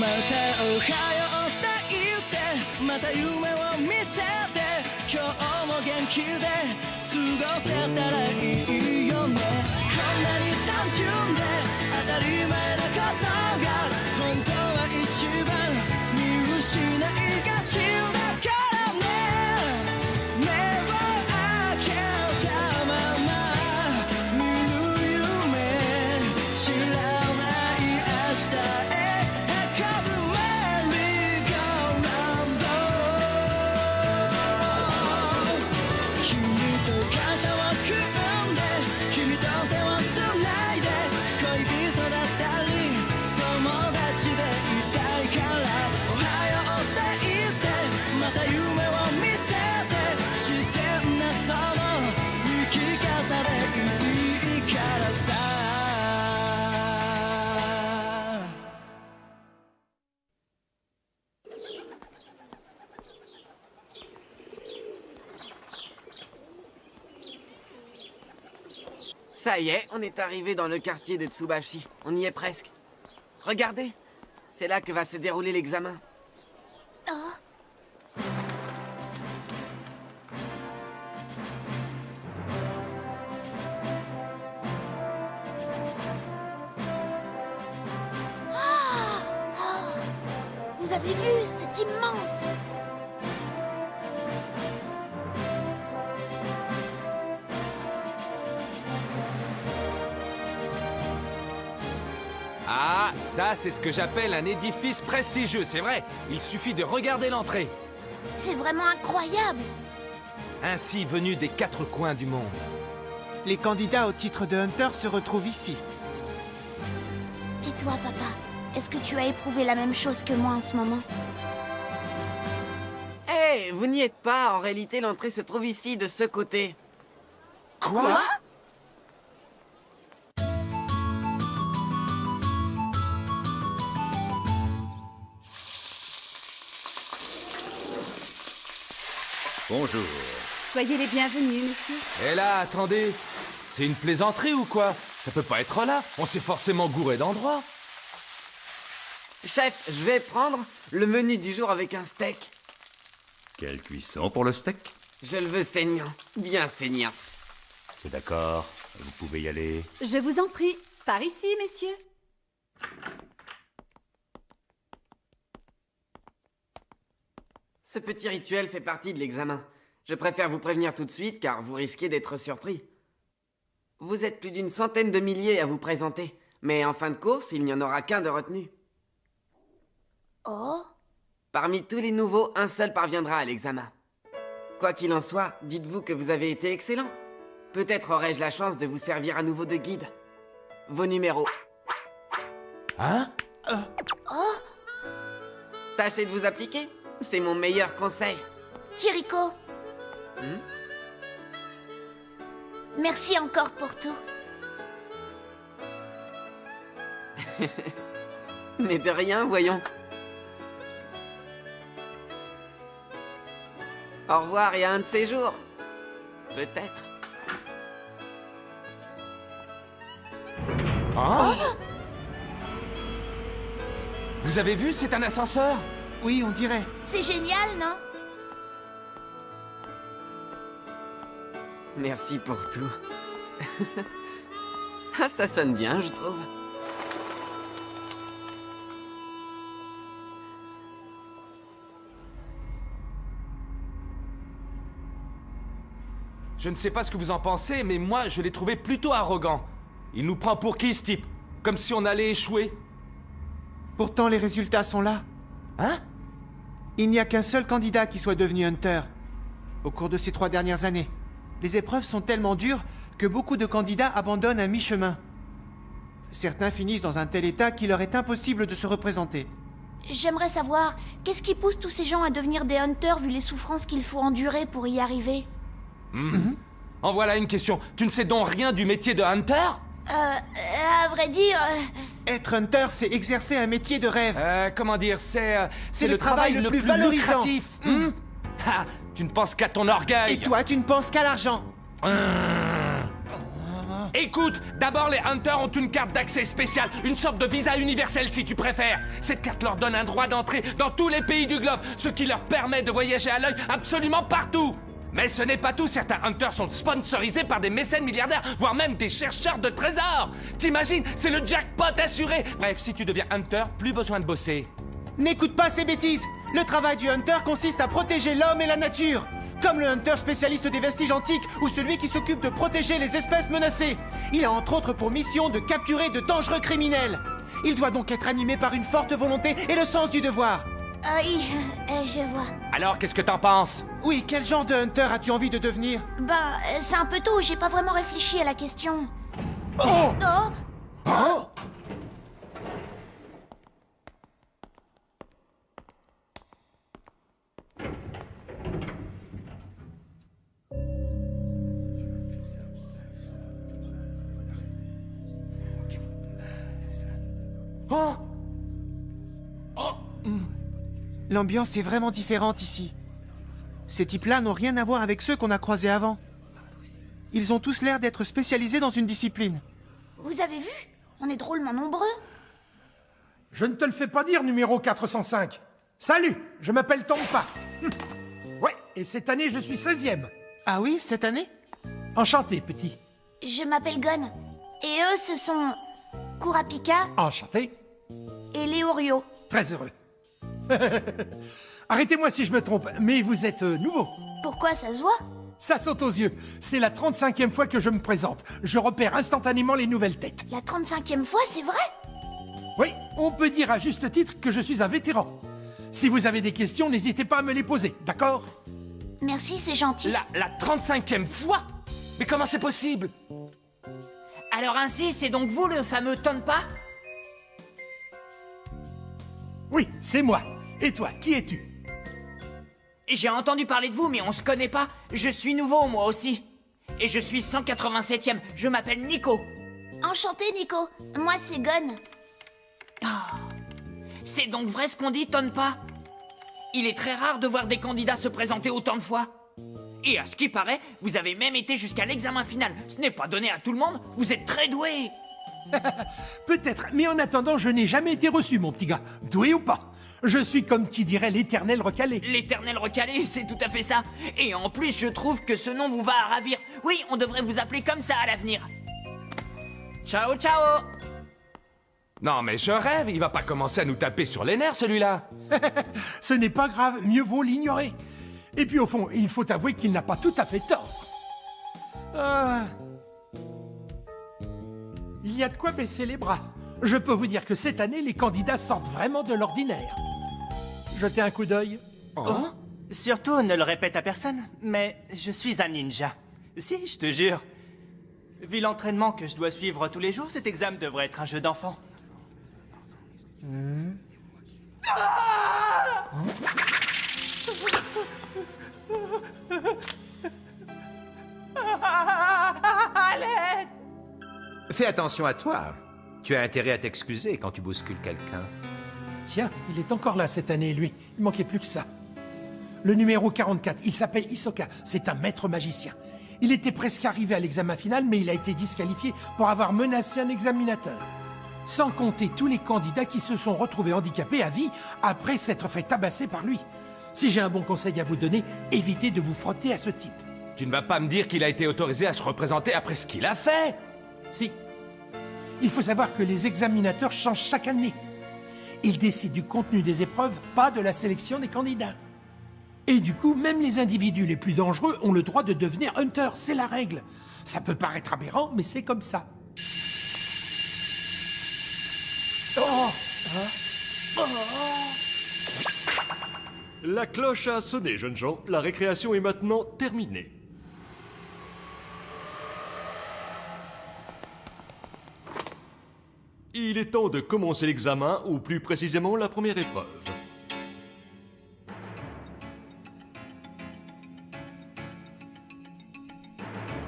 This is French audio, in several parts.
またおはようって言ってまた夢を見せて今日も元気で過ごせたらいいよねこんなに単純で当たり前なことが本当は一番見失いがちだからね目を開けたまま見る夢知らない明日へ運ぶメリーゴーランド君と肩を組んで君と手をつないで恋人だったり友達でいたいからおはようって言ってまた夢を見せて自然なその生き方でいいからさÇa y est, on est arrivé dans le quartier de Tsubashi. On y est presque. Regardez, c'est là que va se dérouler l'examen. Vous avez vu, c'est immense. Ah, ça, c'est ce que j'appelle un édifice prestigieux, c'est vrai. Il suffit de regarder l'entrée. C'est vraiment incroyable. Ainsi venu des quatre coins du monde. Les candidats au titre de Hunter se retrouvent ici. Et toi, papa, est-ce que tu as éprouvé la même chose que moi en ce moment? Hé, vous n'y êtes pas. En réalité, l'entrée se trouve ici, de ce côté. Quoi? Bonjour. Soyez les bienvenus, monsieur. Et là, attendez. C'est une plaisanterie ou quoi? Ça peut pas être là. On s'est forcément gouré d'endroit. Chef, je vais prendre le menu du jour avec un steak. Quelle cuisson pour le steak? Je le veux saignant, bien saignant. C'est d'accord, vous pouvez y aller. Je vous en prie. Par ici, messieurs. Ce petit rituel fait partie de l'examen. Je préfère vous prévenir tout de suite car vous risquez d'être surpris. Vous êtes plus d'une centaine de milliers à vous présenter, mais en fin de course, il n'y en aura qu'un de retenu. Oh? Parmi tous les nouveaux, un seul parviendra à l'examen. Quoi qu'il en soit, dites-vous que vous avez été excellent. Peut-être aurai-je la chance de vous servir à nouveau de guide. Vos numéros. Hein? Oh? Tâchez de vous appliquer. C'est mon meilleur conseil. Kiriko? Merci encore pour tout. Mais de rien, voyons. Au revoir et à un de ces jours. Peut-être. Hein? Vous avez vu, c'est un ascenseur? Oui, on dirait. C'est génial, non? Merci pour tout. Ah, ça sonne bien, je trouve. Je ne sais pas ce que vous en pensez, mais moi, je l'ai trouvé plutôt arrogant. Il nous prend pour qui, ce type? Comme si on allait échouer. Pourtant, les résultats sont là. Hein? Il n'y a qu'un seul candidat qui soit devenu Hunter. Au cours de ces 3 dernières années, les épreuves sont tellement dures que beaucoup de candidats abandonnent à mi-chemin. Certains finissent dans un tel état qu'il leur est impossible de se représenter. J'aimerais savoir, qu'est-ce qui pousse tous ces gens à devenir des hunters vu les souffrances qu'il faut endurer pour y arriver? En voilà une question. Tu ne sais donc rien du métier de hunter? À vrai dire... Être Hunter, c'est exercer un métier de rêve. Comment dire, c'est le travail le plus valorisant. lucratif. Ah, tu ne penses qu'à ton orgueil. Et toi, tu ne penses qu'à l'argent. Écoute, d'abord les Hunters ont une carte d'accès spéciale, une sorte de visa universel si tu préfères. Cette carte leur donne un droit d'entrée dans tous les pays du globe, ce qui leur permet de voyager à l'œil absolument partout. Mais ce n'est pas tout, certains Hunters sont sponsorisés par des mécènes milliardaires, voire même des chercheurs de trésors. T'imagines, c'est le jackpot assuré. Bref, si tu deviens Hunter, plus besoin de bosser. N'écoute pas ces bêtises. Le travail du Hunter consiste à protéger l'homme et la nature. Comme le Hunter spécialiste des vestiges antiques ou celui qui s'occupe de protéger les espèces menacées. Il a entre autres pour mission de capturer de dangereux criminels. Il doit donc être animé par une forte volonté et le sens du devoir. Oui, je vois. Alors, qu'est-ce que t'en penses? Oui, quel genre de Hunter as-tu envie de devenir? Ben, c'est un peu tôt, j'ai pas vraiment réfléchi à la question. Oh! Oh! Oh! Oh! L'ambiance est vraiment différente ici. Ces types-là n'ont rien à voir avec ceux qu'on a croisés avant. Ils ont tous l'air d'être spécialisés dans une discipline. Vous avez vu? On est drôlement nombreux. Je ne te le fais pas dire, numéro 405. Salut, je m'appelle Tompa. Ouais, et cette année, je suis 16e. Ah oui, cette année? Enchanté, petit. Je m'appelle Gon. Et eux, ce sont Kurapika Enchanté. et Léorio. Très heureux. Arrêtez-moi si je me trompe, mais vous êtes nouveau. Pourquoi ça se voit? Ça saute aux yeux. C'est la 35e fois que je me présente. Je repère instantanément les nouvelles têtes. La 35e fois, c'est vrai? Oui, on peut dire à juste titre que je suis un vétéran. Si vous avez des questions, n'hésitez pas à me les poser, d'accord? Merci, c'est gentil. La 35e fois? Mais comment c'est possible? Alors ainsi, c'est donc vous le fameux Tonpa? Oui, c'est moi. Et toi, qui es-tu? J'ai entendu parler de vous, mais on se connaît pas. Je suis nouveau, moi aussi. Et je suis 187e. Je m'appelle Nico. Enchanté, Nico. Moi, c'est Gon. C'est donc vrai ce qu'on dit, Tonpa? Il est très rare de voir des candidats se présenter autant de fois. Et à ce qui paraît, vous avez même été jusqu'à l'examen final. Ce n'est pas donné à tout le monde. Vous êtes très doué. Peut-être, mais en attendant, je n'ai jamais été reçu, mon petit gars. Doué ou pas? Je suis comme qui dirait l'éternel recalé. L'éternel recalé, c'est tout à fait ça. Et en plus, je trouve que ce nom vous va à ravir. Oui, on devrait vous appeler comme ça à l'avenir. Ciao, ciao. Non mais je rêve, il va pas commencer à nous taper sur les nerfs celui-là. Ce n'est pas grave, mieux vaut l'ignorer. Et puis au fond, il faut avouer qu'il n'a pas tout à fait tort. Il y a de quoi baisser les bras. Je peux vous dire que cette année, les candidats sortent vraiment de l'ordinaire. Jetez un coup d'œil. Oh. Surtout, ne le répète à personne, mais je suis un ninja. Si, je te jure. Vu l'entraînement que je dois suivre tous les jours, cet examen devrait être un jeu d'enfant. Fais attention à toi. Tu as intérêt à t'excuser quand tu bouscules quelqu'un. Tiens, il est encore là cette année, lui. Il manquait plus que ça. Le numéro 44, il s'appelle Hisoka. C'est un maître magicien. Il était presque arrivé à l'examen final, mais il a été disqualifié pour avoir menacé un examinateur. Sans compter tous les candidats qui se sont retrouvés handicapés à vie après s'être fait tabasser par lui. Si j'ai un bon conseil à vous donner, évitez de vous frotter à ce type. Tu ne vas pas me dire qu'il a été autorisé à se représenter après ce qu'il a fait? Si. Il faut savoir que les examinateurs changent chaque année. Ils décident du contenu des épreuves, pas de la sélection des candidats. Et du coup, même les individus les plus dangereux ont le droit de devenir Hunter, c'est la règle. Ça peut paraître aberrant, mais c'est comme ça. La cloche a sonné, jeunes gens. La récréation est maintenant terminée. Il est temps de commencer l'examen, ou plus précisément la première épreuve.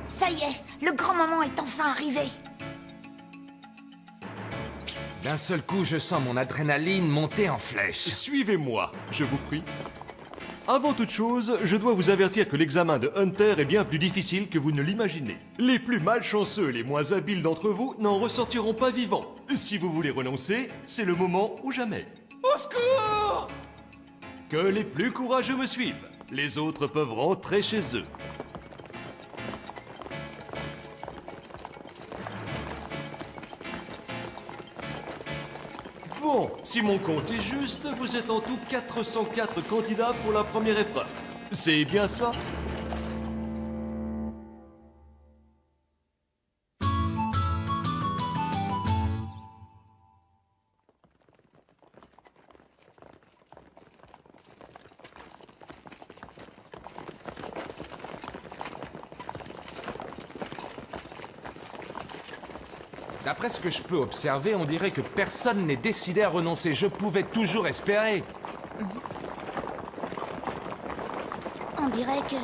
Ça y est, le grand moment est enfin arrivé. D'un seul coup, je sens mon adrénaline monter en flèche. Suivez-moi, je vous prie. Avant toute chose, je dois vous avertir que l'examen de Hunter est bien plus difficile que vous ne l'imaginez. Les plus malchanceux et les moins habiles d'entre vous n'en ressortiront pas vivants. Si vous voulez renoncer, c'est le moment ou jamais. Au secours! Que les plus courageux me suivent. Les autres peuvent rentrer chez eux. Bon, si mon compte est juste, vous êtes en tout 404 candidats pour la première épreuve. C'est bien ça? D'après ce que je peux observer, on dirait que personne n'est décidé à renoncer. Je pouvais toujours espérer. On dirait que...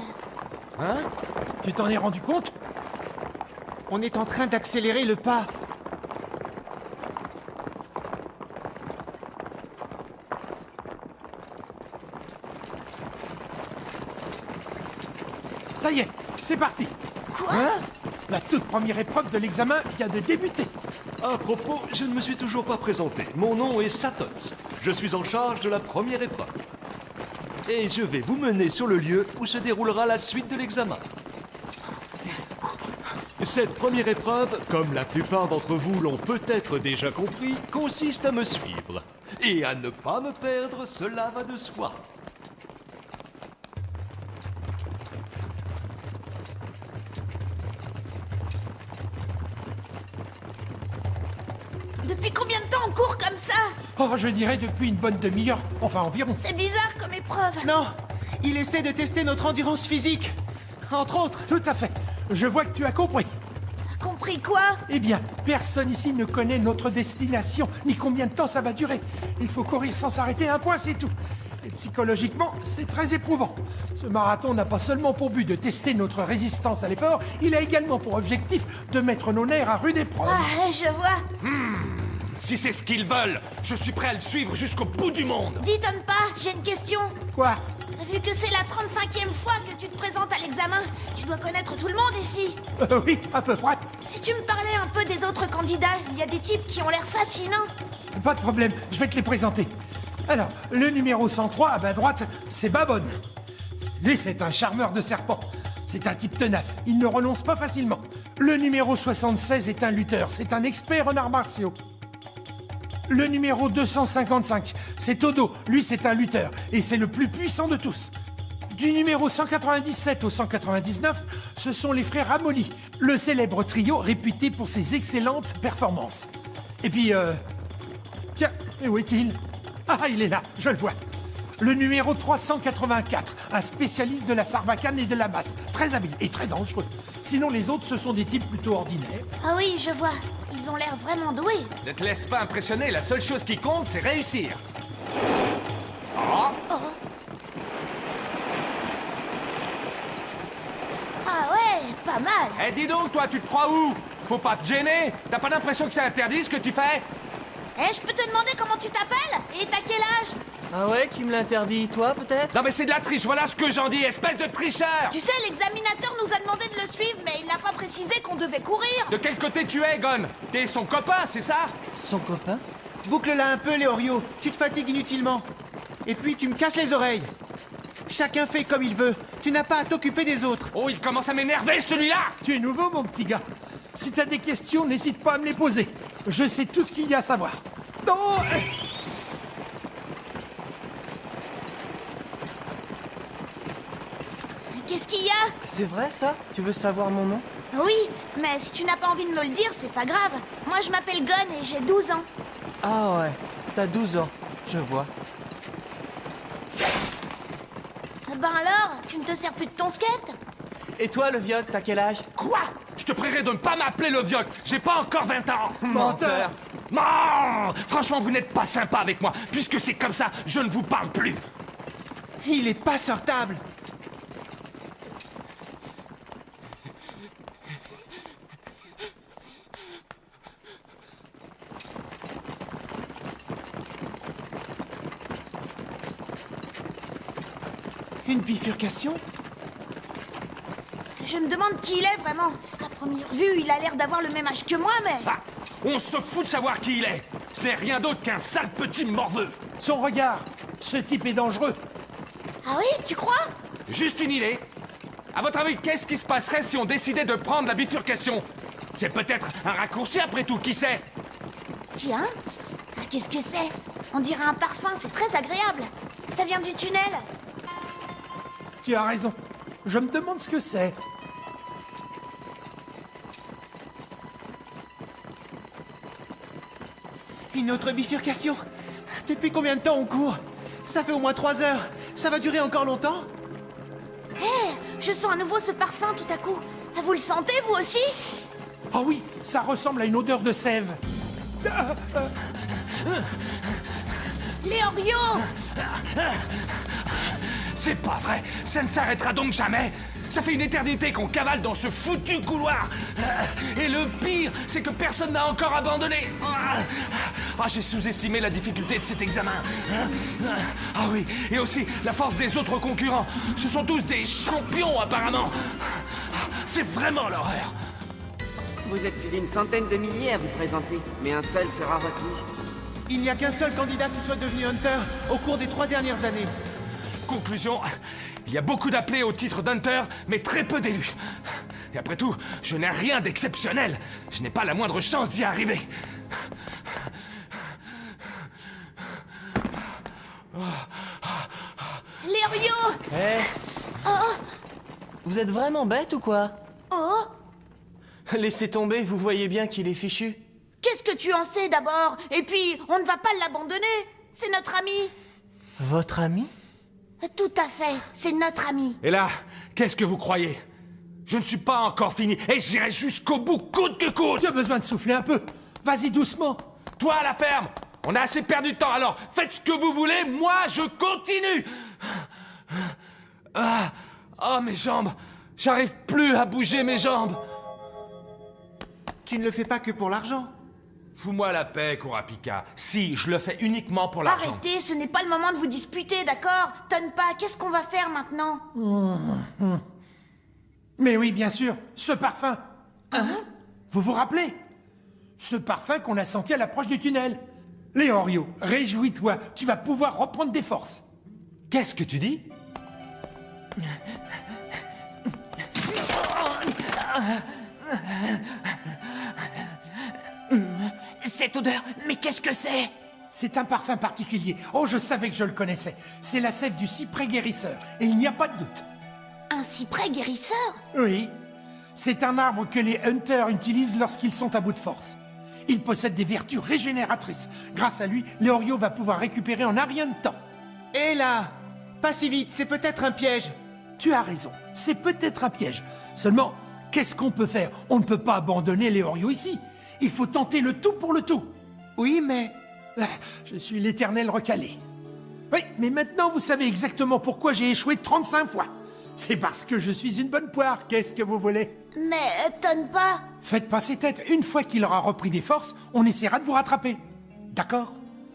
Hein? Tu t'en es rendu compte? On est en train d'accélérer le pas. Ça y est, c'est parti. Quoi? La toute première épreuve de l'examen vient de débuter. À propos, je ne me suis toujours pas présenté. Mon nom est Satots. Je suis en charge de la première épreuve. Et je vais vous mener sur le lieu où se déroulera la suite de l'examen. Cette première épreuve, comme la plupart d'entre vous l'ont peut-être déjà compris, consiste à me suivre. Et à ne pas me perdre, cela va de soi. Depuis combien de temps on court comme ça? Oh, je dirais depuis une bonne demi-heure, enfin environ. C'est bizarre comme épreuve. Non, il essaie de tester notre endurance physique. Entre autres. Tout à fait. Je vois que tu as compris. Compris quoi? Eh bien, personne ici ne connaît notre destination, ni combien de temps ça va durer. Il faut courir sans s'arrêter, un point, c'est tout. Et psychologiquement, c'est très éprouvant. Ce marathon n'a pas seulement pour but de tester notre résistance à l'effort, il a également pour objectif de mettre nos nerfs à rude épreuve. Ah, je vois. Si c'est ce qu'ils veulent, je suis prêt à le suivre jusqu'au bout du monde. Dis-donne pas, j'ai une question. Quoi? Vu que c'est la 35e fois que tu te présentes à l'examen, tu dois connaître tout le monde ici. Oui, à peu près. Si tu me parlais un peu des autres candidats, il y a des types qui ont l'air fascinants. Pas de problème, je vais te les présenter. Alors, le numéro 103, à ma droite, c'est Babon. Lui, c'est un charmeur de serpents. C'est un type tenace, il ne renonce pas facilement. Le numéro 76 est un lutteur, c'est un expert en arts martiaux. Le numéro 255, c'est Todo. Lui, c'est un lutteur. Et c'est le plus puissant de tous. Du numéro 197 au 199, ce sont les frères Ramoli, le célèbre trio réputé pour ses excellentes performances. Et puis, tiens, et où est-il? Ah, il est là, je le vois. Le numéro 384, un spécialiste de la sarbacane et de la masse. Très habile et très dangereux. Sinon, les autres, ce sont des types plutôt ordinaires. Ah oui, je vois. Ils ont l'air vraiment doués. Ne te laisse pas impressionner, la seule chose qui compte, c'est réussir. Oh. Ah ouais, pas mal. Eh, dis donc, toi, tu te crois où? Faut pas te gêner. T'as pas l'impression que c'est interdit ce que tu fais? Eh, je peux te demander comment tu t'appelles? Et t'as quel âge? Ah ouais, qui me l'interdit? Toi, peut-être? Non mais c'est de la triche, voilà ce que j'en dis, espèce de tricheur! Tu sais, l'examinateur nous a demandé de le suivre, mais il n'a pas précisé qu'on devait courir. De quel côté tu es, Gon? T'es son copain, c'est ça? Son copain? Boucle-la un peu, Léorio. Tu te fatigues inutilement. Et puis, tu me casses les oreilles. Chacun fait comme il veut. Tu n'as pas à t'occuper des autres. Oh, il commence à m'énerver, celui-là! Tu es nouveau, mon petit gars. Si t'as des questions, n'hésite pas à me les poser. Je sais tout ce qu'il y a à savoir. Non! Qu'est-ce qu'il y a? C'est vrai, ça? Tu veux savoir mon nom? Oui, mais si tu n'as pas envie de me le dire, c'est pas grave. Moi, je m'appelle Gon et j'ai 12 ans. Ah ouais, t'as 12 ans, je vois. Ben alors, tu ne te sers plus de ton skate? Et toi, le vieux, t'as quel âge? Quoi? Je te prierai de ne pas m'appeler le vieux. J'ai pas encore 20 ans. Menteur! Non! Franchement, vous n'êtes pas sympa avec moi. Puisque c'est comme ça, je ne vous parle plus. Il est pas sortable. Une bifurcation? Je me demande qui il est vraiment. À première vue, il a l'air d'avoir le même âge que moi, mais... Ah, on se fout de savoir qui il est. Ce n'est rien d'autre qu'un sale petit morveux. Son regard. Ce type est dangereux. Ah oui, tu crois? Juste une idée. À votre avis, qu'est-ce qui se passerait si on décidait de prendre la bifurcation? C'est peut-être un raccourci après tout, qui sait? Tiens, ah, qu'est-ce que c'est? On dirait un parfum, c'est très agréable. Ça vient du tunnel. Tu as raison. Je me demande ce que c'est. Une autre bifurcation? Depuis combien de temps on court? Ça fait au moins 3 heures. Ça va durer encore longtemps? Hé, je sens à nouveau ce parfum tout à coup. Ah, vous le sentez, vous aussi? Ah oui, ça ressemble à une odeur de sève. Léorio! C'est pas vrai. Ça ne s'arrêtera donc jamais. Ça fait une éternité qu'on cavale dans ce foutu couloir. Et le pire, c'est que personne n'a encore abandonné. Ah, j'ai sous-estimé la difficulté de cet examen. Ah oui, et aussi la force des autres concurrents. Ce sont tous des champions, apparemment. C'est vraiment l'horreur. Vous êtes plus d'une centaine de milliers à vous présenter, mais un seul sera retenu. Il n'y a qu'un seul candidat qui soit devenu Hunter au cours des 3 dernières années. Conclusion, il y a beaucoup d'appelés au titre d'Hunter, mais très peu d'élus. Et après tout, je n'ai rien d'exceptionnel. Je n'ai pas la moindre chance d'y arriver. Léorio! Hé Oh! Vous êtes vraiment bête ou quoi? Oh! Laissez tomber, vous voyez bien qu'il est fichu. Qu'est-ce que tu en sais d'abord? Et puis, on ne va pas l'abandonner. C'est notre ami. Votre ami? Tout à fait, c'est notre ami. Et là, qu'est-ce que vous croyez? Je ne suis pas encore fini, et j'irai jusqu'au bout, coûte que coûte! Tu as besoin de souffler un peu. Vas-y doucement. Toi, à la ferme! On a assez perdu de temps, alors faites ce que vous voulez, moi, je continue! Ah, oh, mes jambes! J'arrive plus à bouger mes jambes! Tu ne le fais pas que pour l'argent. Fous-moi la paix, Kurapika. Si, je le fais uniquement pour l'argent. Arrêtez, ce n'est pas le moment de vous disputer, d'accord? Tonpa, qu'est-ce qu'on va faire maintenant? Mais oui, bien sûr, ce parfum. Vous vous rappelez? Ce parfum qu'on a senti à l'approche du tunnel. Léorio, réjouis-toi, tu vas pouvoir reprendre des forces. Qu'est-ce que tu dis? Cette odeur, mais qu'est-ce que c'est? C'est un parfum particulier. Oh, je savais que je le connaissais. C'est la sève du cyprès guérisseur, et il n'y a pas de doute. Un cyprès guérisseur? Oui. C'est un arbre que les hunters utilisent lorsqu'ils sont à bout de force. Il possède des vertus régénératrices. Grâce à lui, Léorio va pouvoir récupérer en un rien de temps. Et là, pas si vite, c'est peut-être un piège. Tu as raison, c'est peut-être un piège. Seulement, qu'est-ce qu'on peut faire? On ne peut pas abandonner Léorio ici. Il faut tenter le tout pour le tout. Oui, mais... Ah, je suis l'éternel recalé. Oui, mais maintenant vous savez exactement pourquoi j'ai échoué 35 fois. C'est parce que je suis une bonne poire, qu'est-ce que vous voulez? Mais Tonpa... Faites passer tête, une fois qu'il aura repris des forces, on essaiera de vous rattraper. D'accord?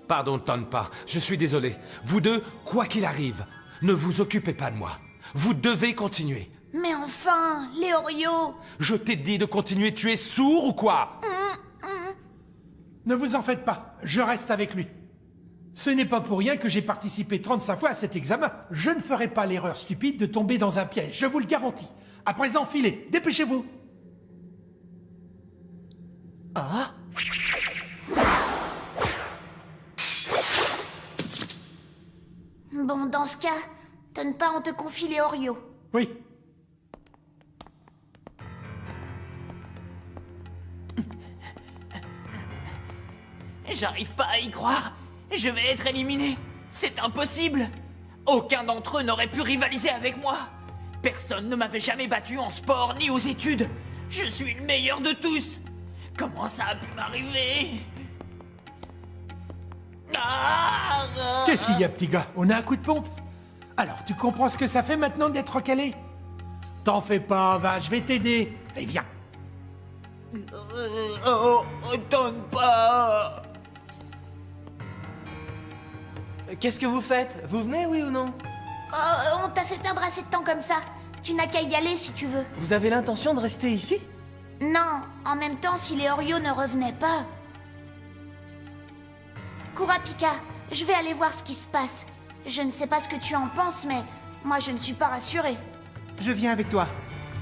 Pardon, Tonpa, je suis désolé. Vous deux, quoi qu'il arrive, ne vous occupez pas de moi. Vous devez continuer. Mais enfin, Léorio... Je t'ai dit de continuer, tu es sourd ou quoi? Ne vous en faites pas, je reste avec lui. Ce n'est pas pour rien que j'ai participé 35 fois à cet examen. Je ne ferai pas l'erreur stupide de tomber dans un piège, je vous le garantis. À présent, filez, dépêchez-vous. Ah? Bon, dans ce cas, Tonpa, on te confie Léorio. Oui. J'arrive pas à y croire. Je vais être éliminé. C'est impossible. Aucun d'entre eux n'aurait pu rivaliser avec moi. Personne ne m'avait jamais battu en sport ni aux études. Je suis le meilleur de tous. Comment ça a pu m'arriver? Qu'est-ce qu'il y a, petit gars? On a un coup de pompe? Alors, tu comprends ce que ça fait maintenant d'être recalé? T'en fais pas, va, je vais t'aider. Et viens. Donne pas. Qu'est-ce que vous faites? Vous venez, oui ou non? Oh, on t'a fait perdre assez de temps comme ça. Tu n'as qu'à y aller si tu veux. Vous avez l'intention de rester ici? Non, en même temps, si les Oreos ne revenaient pas... Kurapika, je vais aller voir ce qui se passe. Je ne sais pas ce que tu en penses, mais moi je ne suis pas rassurée. Je viens avec toi.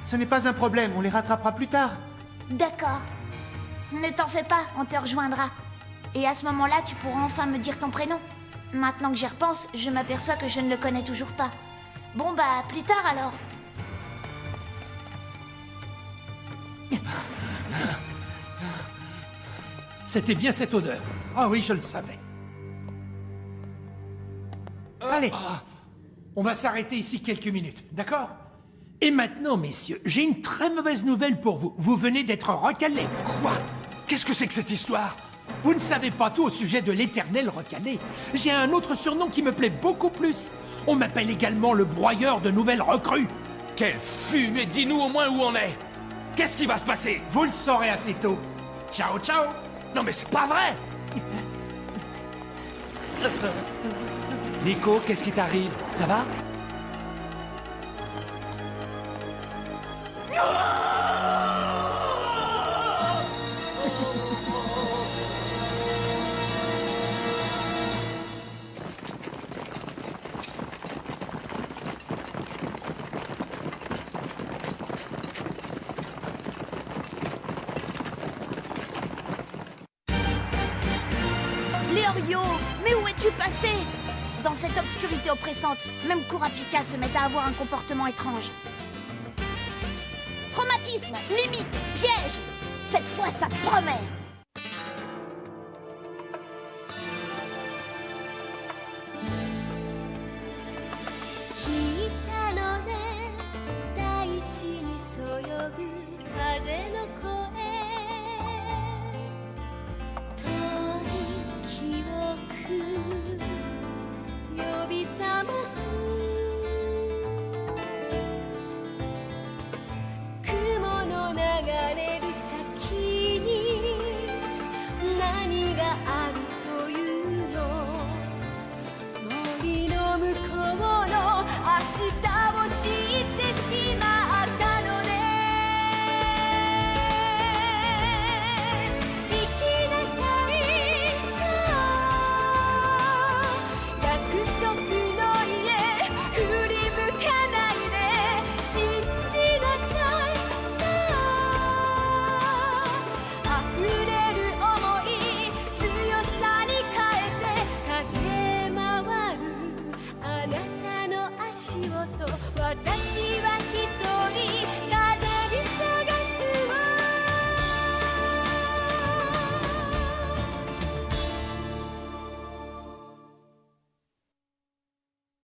Ce n'est pas un problème, on les rattrapera plus tard. D'accord. Ne t'en fais pas, on te rejoindra. Et à ce moment-là, tu pourras enfin me dire ton prénom. Maintenant que j'y repense, je m'aperçois que je ne le connais toujours pas. Bon bah, plus tard alors. C'était bien cette odeur. Ah oui, je le savais. Allez, on va s'arrêter ici quelques minutes, d'accord? Et maintenant, messieurs, j'ai une très mauvaise nouvelle pour vous. Vous venez d'être recalés. Quoi? Qu'est-ce que c'est que cette histoire? Vous ne savez pas tout au sujet de l'éternel recalé. J'ai un autre surnom qui me plaît beaucoup plus. On m'appelle également le broyeur de nouvelles recrues. Quelle fumée! Dis-nous au moins où on est! Qu'est-ce qui va se passer? Vous le saurez assez tôt. Ciao, ciao! Non mais c'est pas vrai! Nico, qu'est-ce qui t'arrive? Ça va? Les Oreos, mais où es-tu passé? Dans cette obscurité oppressante, même Kurapika se met à avoir un comportement étrange. Traumatisme, limite, piège. Cette fois, ça promet.「明日を知る」